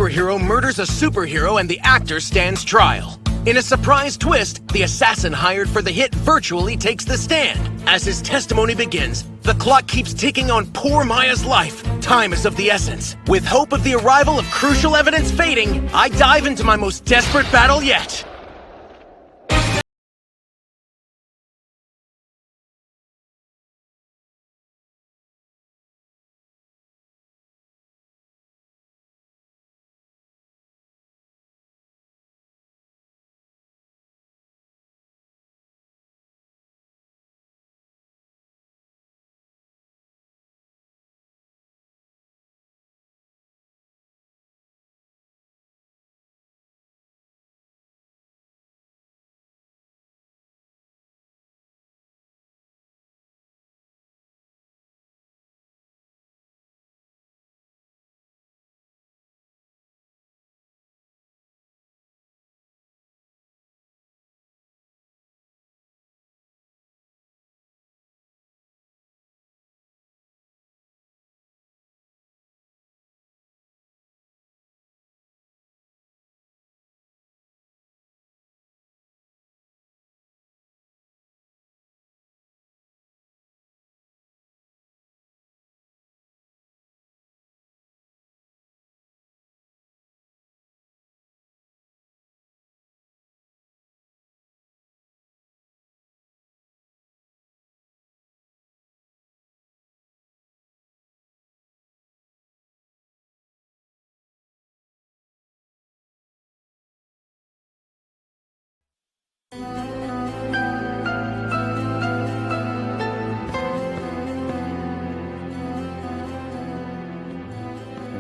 superhero murders a superhero and the actor stands trial. In a surprise twist, the assassin hired for the hit virtually takes the stand. As his testimony begins, the clock keeps ticking on poor Maya's life. Time is of the essence. With hope of the arrival of crucial evidence fading, I dive into my most desperate battle yet.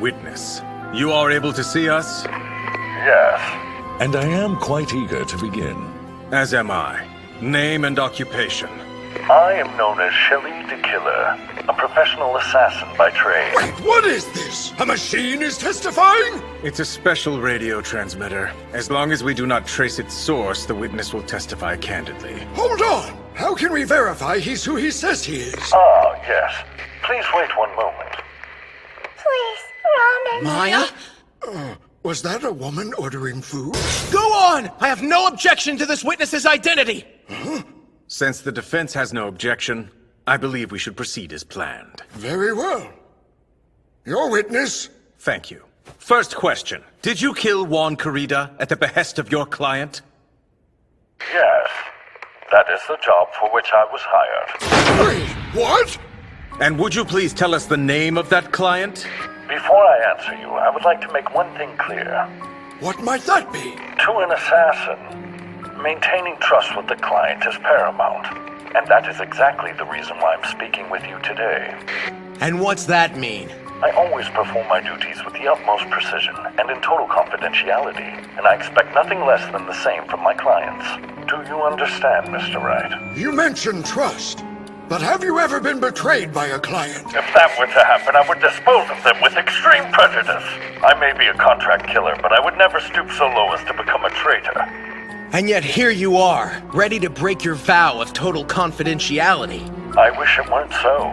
Witness, you are able to see us? Yes. And I am quite eager to begin. As am I. Name and occupation. I am known as Shelly the Killer, a professional assassin by trade. Wait, what is this? A machine is testifying? It's a special radio transmitter. As long as we do not trace its source, the witness will testify candidly. Hold on! How can we verify he's who he says he is? Ah, yes. Please wait one moment. Please, Ron and Maya? Was that a woman ordering food? Go on! I have no objection to this witness's identity! Since the defense has no objection, I believe we should proceed as planned. Very well. Your witness. Thank you. First question. Did you kill Juan Corrida at the behest of your client? Yes. That is the job for which I was hired. Wait, what? And would you please tell us the name of that client? Before I answer you, I would like to make one thing clear. What might that be? To an assassin, maintaining trust with the client is paramount. And that is exactly the reason why I'm speaking with you today. And what's that mean? I always perform my duties with the utmost precision and in total confidentiality, and I expect nothing less than the same from my clients. Do you understand, Mr. Wright? You mentioned trust. But have you ever been betrayed by a client? If that were to happen, I would dispose of them with extreme prejudice. I may be a contract killer, but I would never stoop so low as to become a traitor. And yet here you are, ready to break your vow of total confidentiality. I wish it weren't so.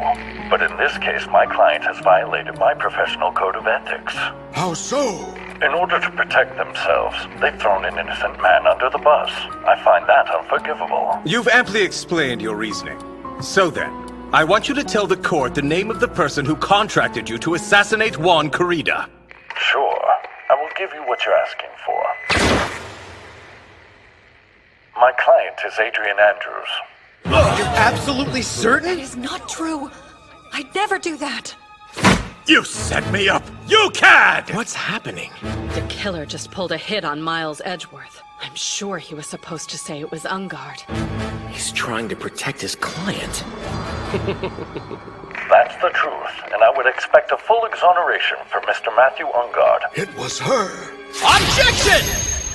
But in this case, my client has violated my professional code of ethics. How so? In order to protect themselves, they've thrown an innocent man under the bus. I find that unforgivable. You've amply explained your reasoning. So then, I want you to tell the court the name of the person who contracted you to assassinate Juan Corrida. Sure. I will give you what you're asking for. My client is Adrian Andrews. You're absolutely certain? That is not true. I'd never do that. You set me up! You cad! What's happening? The killer just pulled a hit on Miles Edgeworth. I'm sure he was supposed to say it was Ungard. He's trying to protect his client. That's the truth, and I would expect a full exoneration for Mr. Matthew Ungard. It was her. Objection!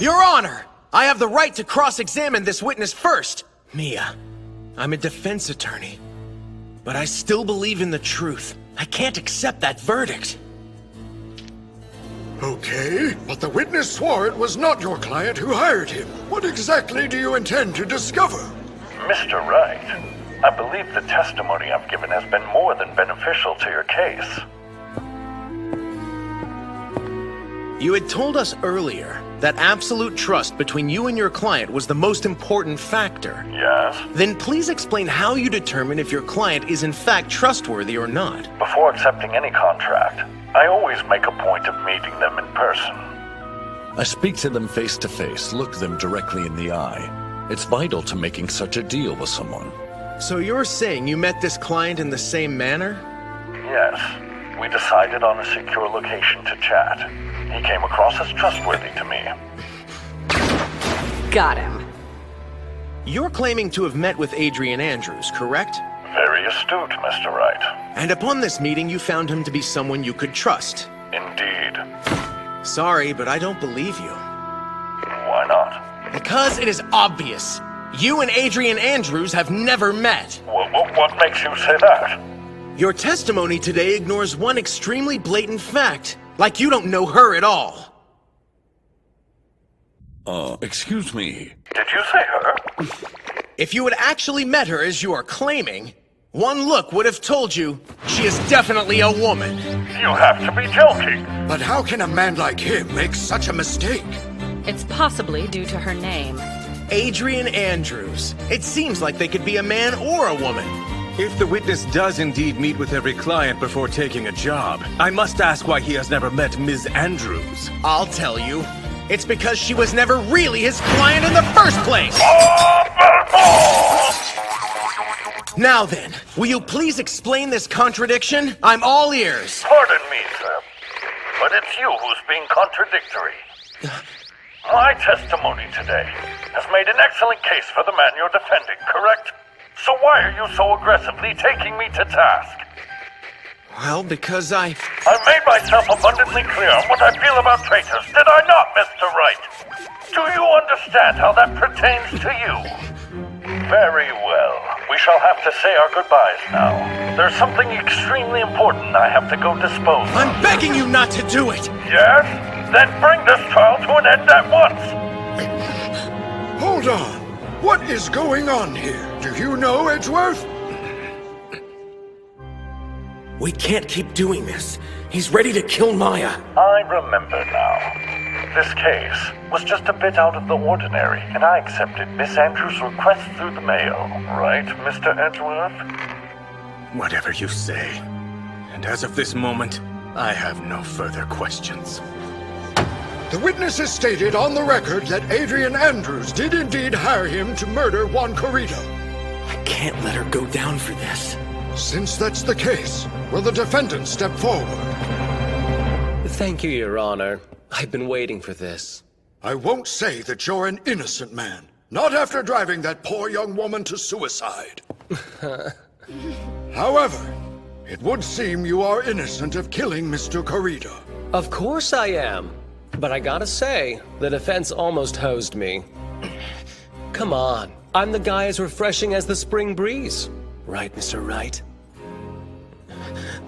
Your Honor, I have the right to cross-examine this witness first. Mia, I'm a defense attorney, but I still believe in the truth. I can't accept that verdict. Okay, but the witness swore it was not your client who hired him. What exactly do you intend to discover? Mr. Wright, I believe the testimony I've given has been more than beneficial to your case. You had told us earlier that absolute trust between you and your client was the most important factor. Yes? Then please explain how you determine if your client is in fact trustworthy or not. Before accepting any contract, I always make a point of meeting them in person. I speak to them face to face, look them directly in the eye. It's vital to making such a deal with someone. So you're saying you met this client in the same manner? Yes. We decided on a secure location to chat. He came across as trustworthy to me. Got him. You're claiming to have met with Adrian Andrews, correct? Very astute, Mr. Wright. And upon this meeting, you found him to be someone you could trust. Indeed. Sorry, but I don't believe you. Why not? Because it is obvious. You and Adrian Andrews have never met. What makes you say that? Your testimony today ignores one extremely blatant fact. Like you don't know her at all. Excuse me. Did you say her? If you had actually met her as you are claiming, one look would have told you she is definitely a woman. You have to be joking. But how can a man like him make such a mistake? It's possibly due to her name. Adrian Andrews. It seems like they could be a man or a woman. If the witness does indeed meet with every client before taking a job, I must ask why he has never met Ms. Andrews. I'll tell you. It's because she was never really his client in the first place! Now then, will you please explain this contradiction? I'm all ears. Pardon me, sir, but it's you who's being contradictory. My testimony today has made an excellent case for the man you're defending, correct? So why are you so aggressively taking me to task? Well, because I made myself abundantly clear on what I feel about traitors, did I not, Mr. Wright? Do you understand how that pertains to you? Very well. We shall have to say our goodbyes now. There's something extremely important I have to go dispose of. I'm begging you not to do it! Yes? Then bring this trial to an end at once! Hold on. What is going on here? Do you know, Edgeworth? We can't keep doing this. He's ready to kill Maya. I remember now. This case was just a bit out of the ordinary, and I accepted Miss Andrews' request through the mail. Right, Mr. Edgeworth? Whatever you say. And as of this moment, I have no further questions. The witness has stated on the record that Adrian Andrews did indeed hire him to murder Juan Corrido. I can't let her go down for this. Since that's the case, will the defendant step forward? Thank you, Your Honor. I've been waiting for this. I won't say that you're an innocent man. Not after driving that poor young woman to suicide. However, it would seem you are innocent of killing Mr. Corrido. Of course I am. But I gotta say, the defense almost hosed me. Come on, I'm the guy as refreshing as the spring breeze. Right, Mr. Wright?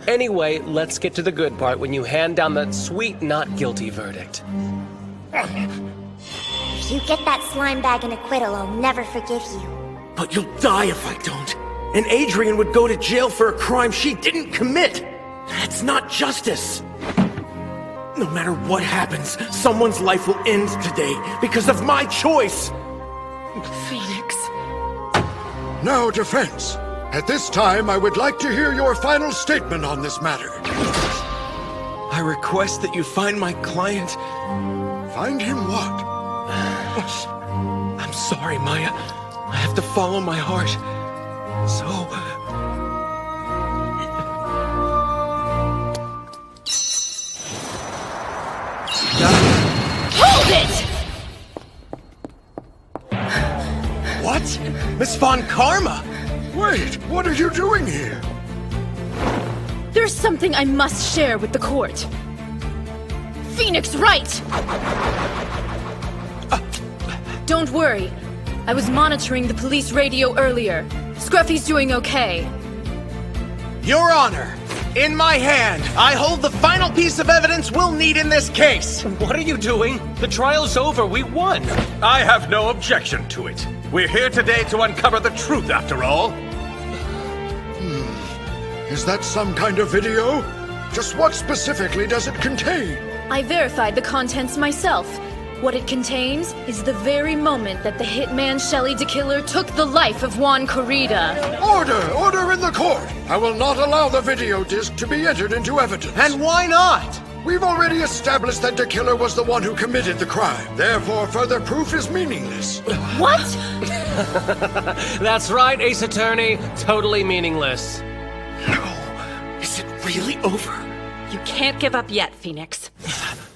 Anyway, let's get to the good part when you hand down that sweet not guilty verdict. If you get that slime bag an acquittal, I'll never forgive you. But you'll die if I don't. And Adrian would go to jail for a crime she didn't commit. That's not justice. No matter what happens, someone's life will end today because of my choice. Phoenix. Now, defense. At this time, I would like to hear your final statement on this matter. I request that you find my client. Find him what? I'm sorry, Maya. I have to follow my heart. So... Hold it! What? Miss Von Karma? Wait, what are you doing here? There's something I must share with the court. Phoenix Wright! Don't worry. I was monitoring the police radio earlier. Scruffy's doing okay. Your Honor, in my hand, I hold the final piece of evidence we'll need in this case. What are you doing? The trial's over. We won. I have no objection to it. We're here today to uncover the truth, after all. Is that some kind of video? Just what specifically does it contain? I verified the contents myself. What it contains is the very moment that the hitman Shelley DeKiller took the life of Juan Corrida. Order! Order in the court! I will not allow the video disc to be entered into evidence. And why not? We've already established that DeKiller was the one who committed the crime. Therefore, further proof is meaningless. What? That's right, Ace Attorney. Totally meaningless. No. Is it really over? You can't give up yet, Phoenix.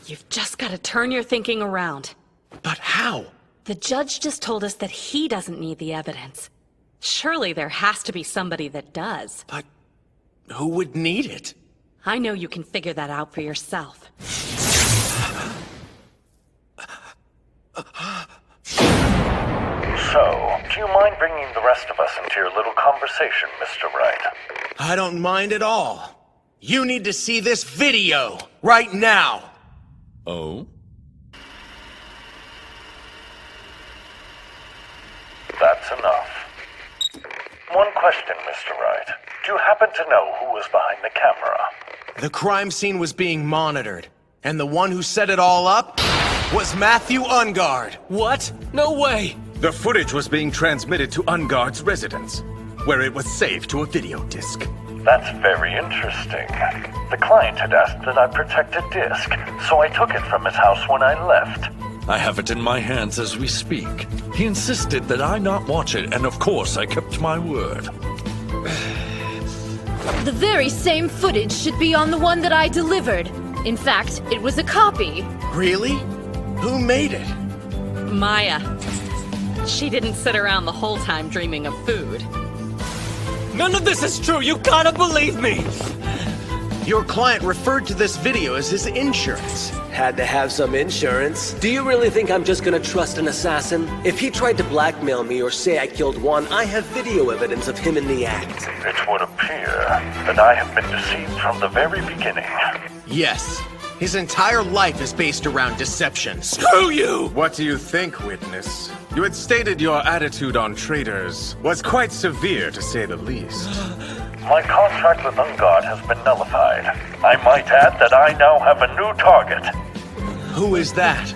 You've just got to turn your thinking around. But how? The judge just told us that he doesn't need the evidence. Surely there has to be somebody that does. But who would need it? I know you can figure that out for yourself. So, do you mind bringing the rest of us into your little conversation, Mr. Wright? I don't mind at all. You need to see this video right now. Oh? That's enough. One question, Mr. Wright. Do you happen to know who was behind the camera? The crime scene was being monitored, and the one who set it all up was Matthew Ungard. What? No way! The footage was being transmitted to Ungard's residence, where it was saved to a video disc. That's very interesting. The client had asked that I protect a disc, so I took it from his house when I left. I have it in my hands as we speak. He insisted that I not watch it, and of course I kept my word. The very same footage should be on the one that I delivered. In fact, it was a copy. Really? Who made it? Maya. She didn't sit around the whole time dreaming of food. None of this is true! You gotta believe me! Your client referred to this video as his insurance. Had to have some insurance. Do you really think I'm just gonna trust an assassin? If he tried to blackmail me or say I killed Juan, I have video evidence of him in the act. It would appear that I have been deceived from the very beginning. Yes. His entire life is based around deception. Screw you! What do you think, witness? You had stated your attitude on traitors was quite severe, to say the least. My contract with Ungard has been nullified. I might add that I now have a new target. Who is that?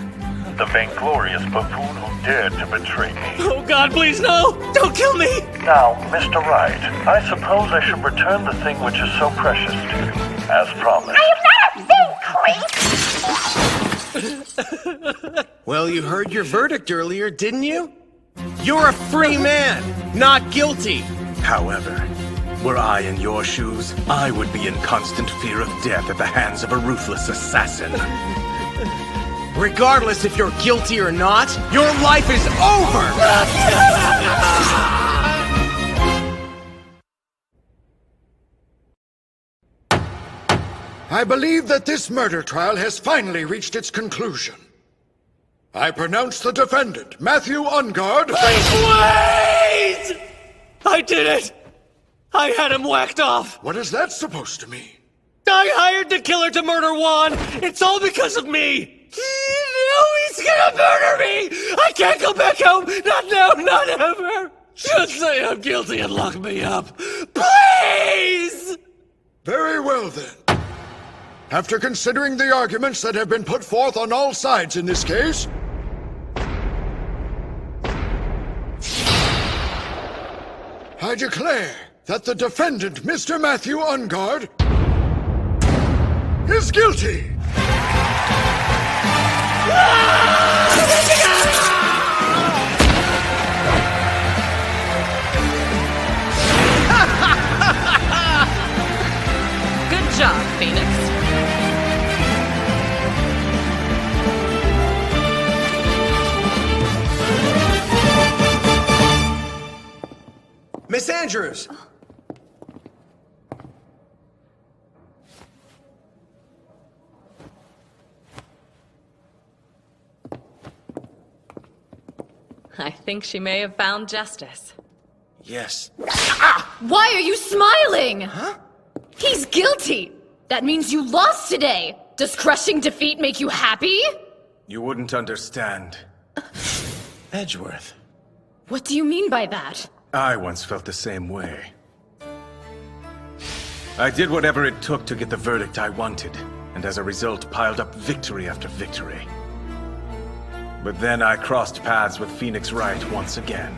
The vainglorious buffoon who dared to betray me. Oh God, please no! Don't kill me! Now, Mr. Wright, I suppose I should return the thing which is so precious to you, as promised. Well, you heard your verdict earlier, didn't you? You're a free man, not guilty. However, were I in your shoes, I would be in constant fear of death at the hands of a ruthless assassin. Regardless if you're guilty or not, your life is over! I believe that this murder trial has finally reached its conclusion. I pronounce the defendant, Matthew Ungard. Wait! I did it! I had him whacked off! What is that supposed to mean? I hired the killer to murder Juan! It's all because of me! No, he's gonna murder me! I can't go back home! Not now, not ever! Just say I'm guilty and lock me up! Please! Very well then. After considering the arguments that have been put forth on all sides in this case, I declare that the defendant, Mr. Matthew Ungard, is guilty! Good job, Phoenix. Miss Andrews! I think she may have found justice. Yes. Why are you smiling? Huh? He's guilty! That means you lost today! Does crushing defeat make you happy? You wouldn't understand. Edgeworth. What do you mean by that? I once felt the same way. I did whatever it took to get the verdict I wanted. and as a result piled up victory after victory. But then I crossed paths with Phoenix Wright once again.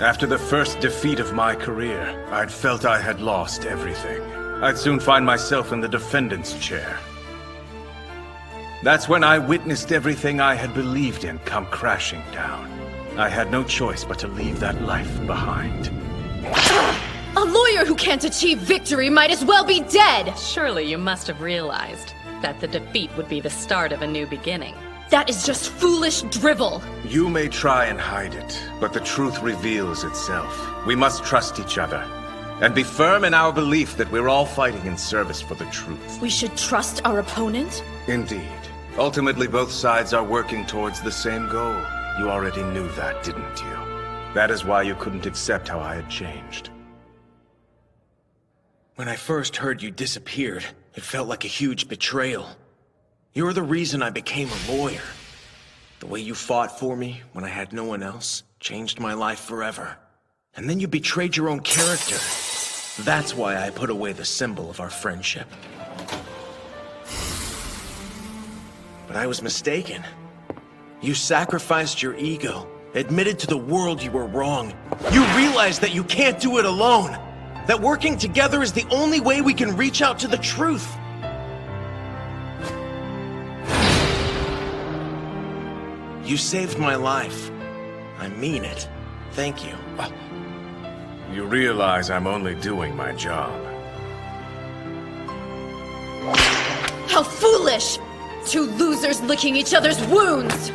After the first defeat of my career, I'd felt I had lost everything. I'd soon find myself in the defendant's chair. That's when I witnessed everything I had believed in come crashing down. I had no choice but to leave that life behind. A lawyer who can't achieve victory might as well be dead! Surely you must have realized that the defeat would be the start of a new beginning. That is just foolish drivel! You may try and hide it, but the truth reveals itself. We must trust each other, and be firm in our belief that we're all fighting in service for the truth. We should trust our opponent? Indeed. Ultimately, both sides are working towards the same goal. You already knew that, didn't you? That is why you couldn't accept how I had changed. When I first heard you disappeared, it felt like a huge betrayal. You're the reason I became a lawyer. The way you fought for me when I had no one else changed my life forever. And then you betrayed your own character. That's why I put away the symbol of our friendship. But I was mistaken. You sacrificed your ego, admitted to the world you were wrong. You realized that you can't do it alone. That working together is the only way we can reach out to the truth. You saved my life. I mean it. Thank you. You realize I'm only doing my job. How foolish! Two losers licking each other's wounds!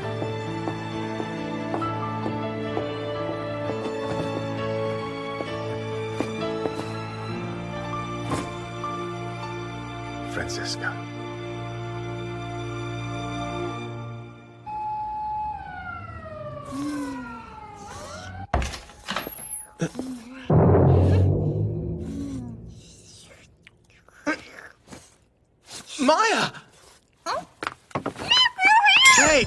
Francisca. Maya! Hey!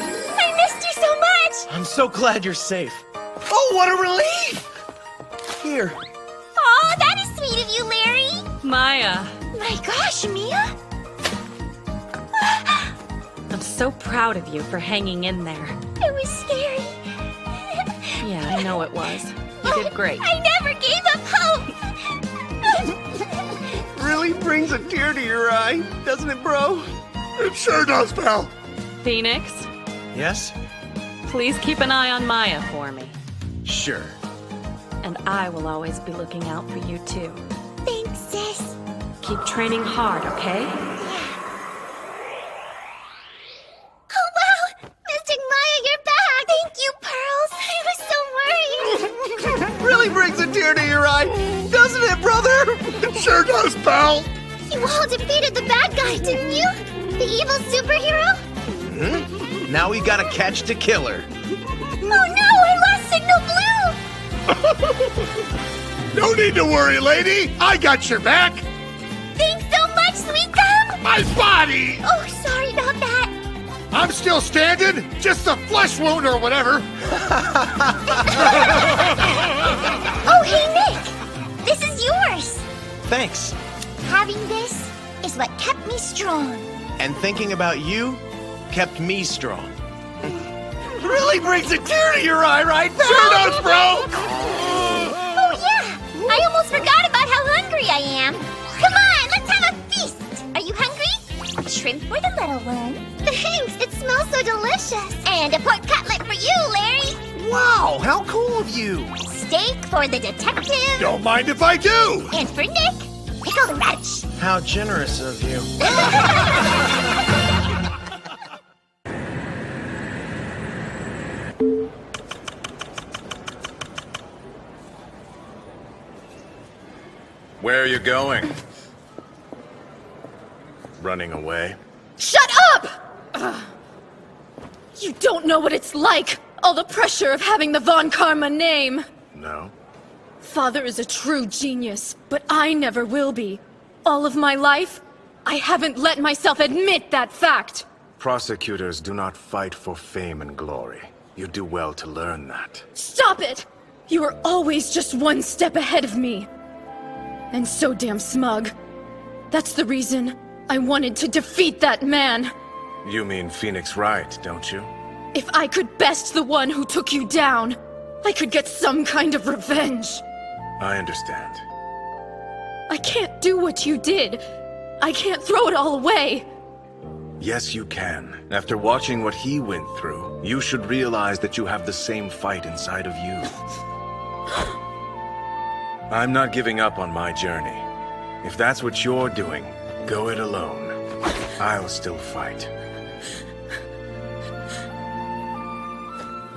I missed you so much! I'm so glad you're safe. Oh, what a relief! Here. Aw, that is sweet of you, Larry! Maya, My gosh, Mia! I'm so proud of you for hanging in there. It was scary. Yeah, I know it was. You did great. I never gave up hope! Really brings a tear to your eye, doesn't it, bro? It sure does, pal. Phoenix, Yes? please keep an eye on Maya for me. Sure. And I will always be looking out for you too. Thanks, sis. Keep training hard, okay? Oh, wow! Mystic Maya, you're back! Thank you, Pearls! I was so worried! Really brings a tear to your eye, doesn't it, brother? It sure does, pal. You all defeated the bad guy, didn't you? The evil superhero? Now we gotta catch the killer. Oh no, I lost Signal Blue! No need to worry, lady. I got your back. Thanks so much, sweet gum! My body. Oh, sorry about that. I'm still standing. Just a flesh wound or whatever. Oh, hey, Nick! This is yours! Thanks. Having this is what kept me strong. And thinking about you kept me strong. Really brings a tear to your eye, right? Sure does, bro. Oh, yeah! I almost forgot about how hungry I am. Come on, let's have a feast! Are you hungry? Shrimp for the little one. Thanks, it smells so delicious. And a pork cutlet for you, Larry. Wow, how cool of you. Steak for the detective. Don't mind if I do. And for Nick, pickled radish. How generous of you. Where are you going? Running away? Shut up! Ugh. You don't know what it's like! All the pressure of having the Von Karma name! No. Father is a true genius, but I never will be. All of my life, I haven't let myself admit that fact! Prosecutors do not fight for fame and glory. You do well to learn that. Stop it! You are always just one step ahead of me. and so damn smug. That's the reason I wanted to defeat that man. You mean Phoenix Wright, don't you? If I could best the one who took you down, I could get some kind of revenge. I understand. I can't do what you did. I can't throw it all away. Yes, you can. After watching what he went through, you should realize that you have the same fight inside of you. I'm not giving up on my journey. If that's what you're doing, go it alone. I'll still fight.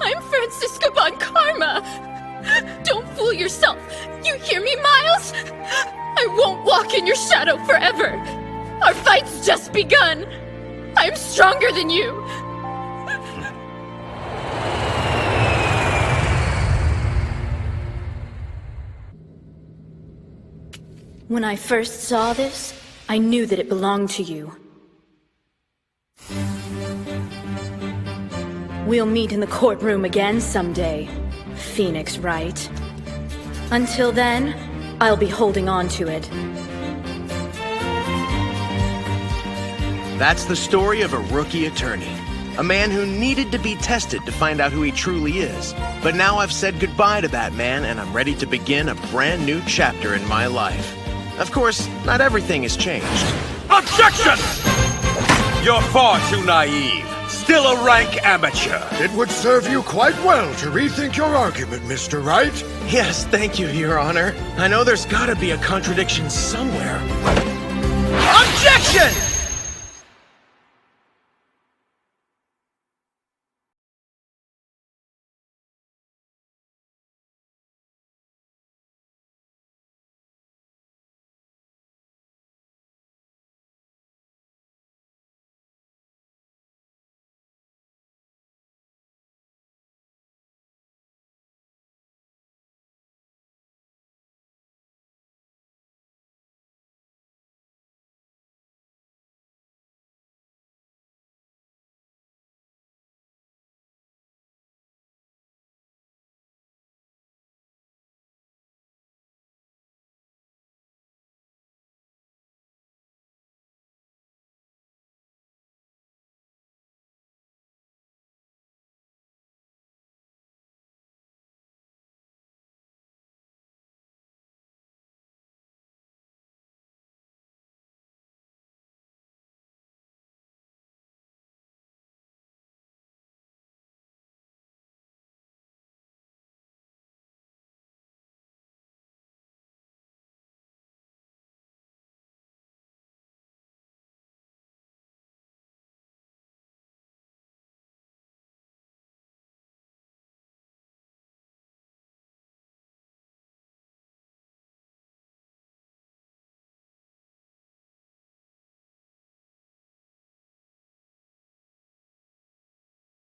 I'm Francisca Von Karma. Don't fool yourself. You hear me, Miles? I won't walk in your shadow forever. Our fight's just begun. I'm stronger than you. When I first saw this, I knew that it belonged to you. We'll meet in the courtroom again someday, Phoenix Wright. Until then, I'll be holding on to it. That's the story of a rookie attorney. A man who needed to be tested to find out who he truly is. But now I've said goodbye to that man, and I'm ready to begin a brand new chapter in my life. Of course, not everything has changed. Objection! You're far too naive. Still a rank amateur. It would serve you quite well to rethink your argument, Mr. Wright. Yes, thank you, Your Honor. I know there's gotta be a contradiction somewhere. Objection!